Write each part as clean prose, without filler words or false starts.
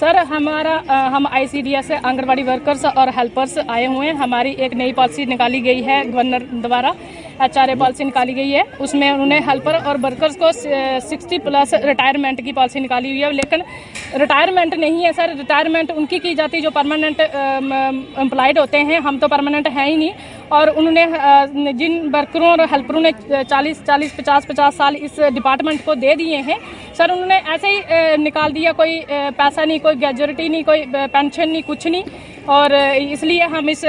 Sir हम ICDS से anganwadi workers और हेल्पर्स आए हुए हैं। हमारी एक नई पॉलिसी निकाली गई है गवर्नर द्वारा, HRA पॉलिसी निकाली गई है। उसमें उन्होंने हेल्पर और वर्कर्स को 60+ रिटायरमेंट की पॉलिसी निकाली हुई है। लेकिन रिटायरमेंट नहीं है सर, रिटायरमेंट उनकी की जाती है जो परमानेंट एम्प्लॉयड होते हैं। हम तो परमानेंट हैं ही नहीं। और उन्होंने जिन वर्करों और हेल्परों ने 40-40, 50-50 साल इस डिपार्टमेंट को दे दिए हैं सर, उन्होंने ऐसे ही निकाल दिया। कोई पैसा नहीं, कोई ग्रेजुएटी नहीं, कोई पेंशन नहीं, कुछ नहीं। और इसलिए हम इस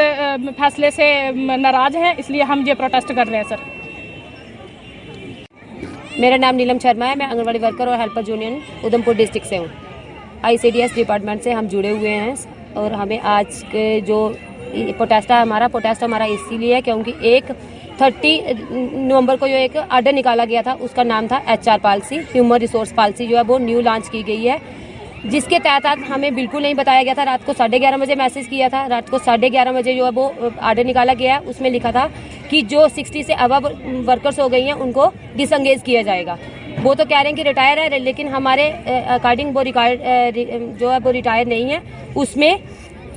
फैसले से नाराज हैं, इसलिए हम ये प्रोटेस्ट कर रहे हैं सर। मेरा नाम नीलम शर्मा है। मैं आंगनबाड़ी वर्कर और हेल्पर यूनियन उधमपुर डिस्ट्रिक्ट से हूँ। ICDS डिपार्टमेंट से हम जुड़े हुए हैं और हमें आज के जो प्रोटेस्ट हमारा इसीलिए है क्योंकि 30 नवंबर को जो एक आर्डर निकाला गया था उसका नाम था HR policy, human resource policy जो है वो न्यू लॉन्च की गई है, जिसके तहत हमें बिल्कुल नहीं बताया गया था। रात को 11:30 बजे मैसेज किया था, रात को 11:30 बजे जो है वो आर्डर निकाला गया है। उसमें लिखा था कि जो 60 से अबव वर्कर्स हो गई हैं उनको डिसंगेज किया जाएगा। वो तो कह रहे हैं कि रिटायर है, लेकिन हमारे अकॉर्डिंग वो जो है वो रिटायर नहीं है। उसमें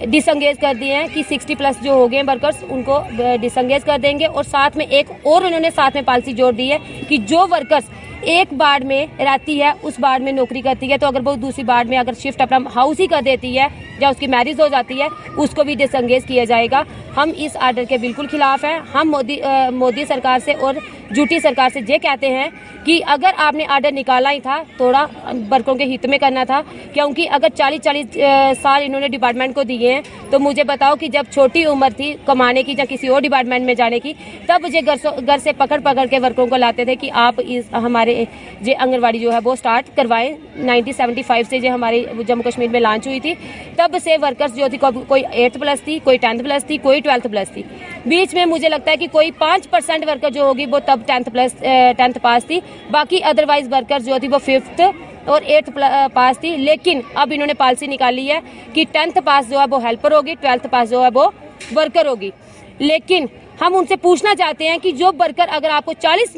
डिसंगेज कर दिए हैं कि 60+ जो हो गए वर्कर्स उनको डिसंगेज कर देंगे। और साथ में एक और उन्होंने साथ में पॉलिसी जोड़ दी है कि जो वर्कर्स एक वार्ड में रहती है, उस वार्ड में नौकरी करती है, तो अगर वो दूसरी वार्ड में अगर शिफ्ट अपना हाउस ही कर देती है या उसकी मैरिज हो जाती है, उसको भी डिसंगेज किया जाएगा। हम इस आर्डर के बिल्कुल खिलाफ हैं। हम मोदी सरकार से और यूटी सरकार से ये कहते हैं कि अगर आपने आर्डर निकाला ही था, थोड़ा वर्करों के हित में करना था, क्योंकि अगर 40-40 साल इन्होंने डिपार्टमेंट को दिए हैं, तो मुझे बताओ कि जब छोटी उम्र थी कमाने की या किसी और डिपार्टमेंट में जाने की, तब मुझे घर से पकड़ के वर्करों को लाते थे कि आप हमारे जो आंगनबाड़ी जो है वो स्टार्ट करवाएं। 1975 से जो हमारी जम्मू कश्मीर में लॉन्च हुई थी, तब से वर्कर्स जो थी कोई 8th+ थी, कोई 10th+ थी, कोई 12th+ थी। बीच में मुझे लगता है कि कोई 5% वर्कर जो होगी वो तब 10th पास थी, बाकी अदरवाइज वर्कर्स जो थी वो 5th और 8th पास थी। लेकिन अब इन्होंने पॉलिसी निकाली है कि 10th पास जो है वो हेल्पर होगी, 12th पास जो है वो वर्कर होगी। लेकिन हम उनसे पूछना चाहते हैं कि जो वर्कर अगर आपको 40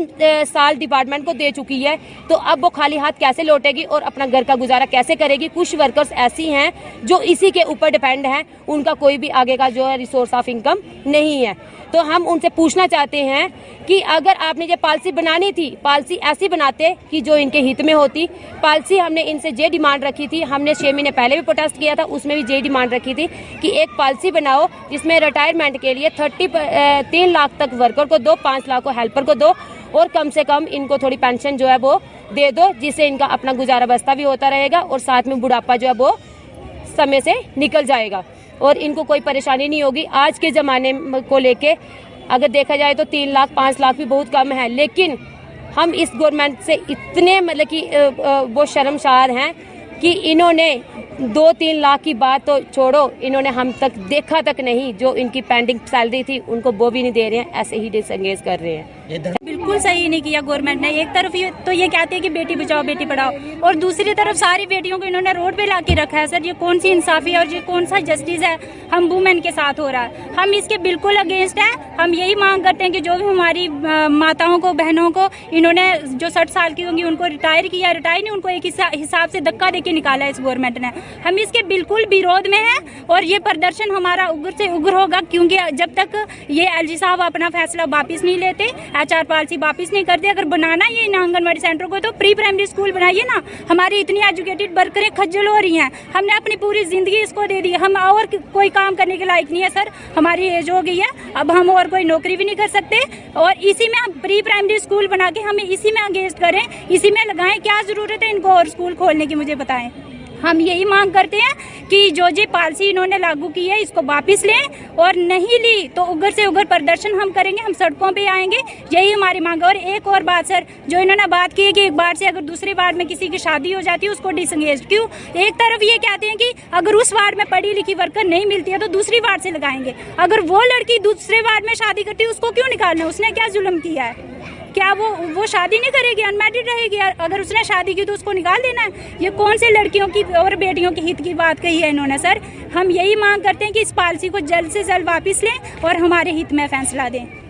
साल डिपार्टमेंट को दे चुकी है, तो अब वो खाली हाथ कैसे लौटेगी और अपना घर का गुजारा कैसे करेगी। कुछ वर्कर्स ऐसी हैं जो इसी के ऊपर डिपेंड हैं, उनका कोई भी आगे का जो है रिसोर्स ऑफ इनकम नहीं है। तो हम उनसे पूछना चाहते हैं कि अगर आपने ये पॉलिसी बनानी थी, पॉलिसी ऐसी बनाते कि जो इनके हित में होती। पॉलिसी हमने इनसे ये डिमांड रखी थी, हमने 6 महीने पहले भी प्रोटेस्ट किया था, उसमें भी ये डिमांड रखी थी कि एक पॉलिसी बनाओ जिसमें रिटायरमेंट के लिए 3 लाख तक वर्कर को दो, 5 लाख को हेल्पर को दो, और कम से कम इनको थोड़ी पेंशन जो है वो दे दो, जिससे इनका अपना गुजारा बस्ता भी होता रहेगा और साथ में बुढ़ापा जो है वो समय से निकल जाएगा और इनको कोई परेशानी नहीं होगी। आज के ज़माने को लेके अगर देखा जाए तो 3 लाख 5 लाख भी बहुत कम है, लेकिन हम इस गवर्नमेंट से इतने मतलब कि वो शर्मसार हैं कि इन्होंने 2-3 लाख की बात तो छोड़ो, इन्होंने हम तक देखा तक नहीं। जो इनकी पेंडिंग सैलरी थी उनको वो भी नहीं दे रहे हैं, ऐसे ही डिसंगेज कर रहे हैं। बिल्कुल सही नहीं किया गवर्नमेंट ने। एक तरफ ये कहते हैं कि बेटी बचाओ बेटी पढ़ाओ, और दूसरी तरफ सारी बेटियों को इन्होंने रोड पे ला के रखा है। सर, ये कौन सी इंसाफी है और ये कौन सा जस्टिस है हम वुमेन के साथ हो रहा है। हम इसके बिल्कुल अगेंस्ट हैं। हम यही मांग करते हैं कि जो भी हमारी माताओं को, बहनों को इन्होंने जो 60 साल की होंगी उनको रिटायर किया, रिटायर नहीं, उनको एक हिसाब से धक्का देके निकाला है इस गवर्नमेंट ने। हम इसके बिल्कुल विरोध में हैं और ये प्रदर्शन हमारा उग्र से उग्र होगा, क्योंकि जब तक ये LG साहब अपना फैसला वापिस नहीं लेते, HR पॉलिसी वापिस नहीं करते। अगर बनाना ही इन आंगनबाड़ी सेंटर को तो प्री प्राइमरी स्कूल बनाइए ना। हमारी इतनी एजुकेटेड वर्करें खज्जल हो रही हैं, हमने अपनी पूरी जिंदगी इसको दे दी, हम और कोई काम करने के लायक नहीं है। सर, हमारी एज हो गई है, अब हम और कोई नौकरी भी नहीं कर सकते, और इसी में हम प्री प्राइमरी स्कूल बना के हमें इसी में अगेंस्ट करें, इसी में लगाएं। क्या जरूरत है इनको और स्कूल खोलने की, मुझे बताएं। हम यही मांग करते हैं कि जो पॉलिसी इन्होंने लागू की है इसको वापस लें, और नहीं ली तो उग्र से उग्र प्रदर्शन हम करेंगे, हम सड़कों पे आएंगे। यही हमारी मांग है। और एक और बात सर, जो इन्होंने बात की है कि एक बार से अगर दूसरे वार्ड में किसी की शादी हो जाती है उसको डिसंगेज क्यों। एक तरफ ये कहते हैं कि अगर उस वार्ड में पढ़ी लिखी वर्कर नहीं मिलती है तो दूसरी वार्ड से लगाएंगे। अगर वो लड़की दूसरे वार्ड में शादी करती है उसको क्यों निकालना, उसने क्या जुल्म किया है। क्या वो शादी नहीं करेगी, अनमैरिड रहेगी? अगर उसने शादी की तो उसको निकाल देना है। ये कौन से लड़कियों की और बेटियों के हित की बात कही है इन्होंने। सर, हम यही मांग करते हैं कि इस पॉलिसी को जल्द से जल्द वापस लें और हमारे हित में फैसला दें।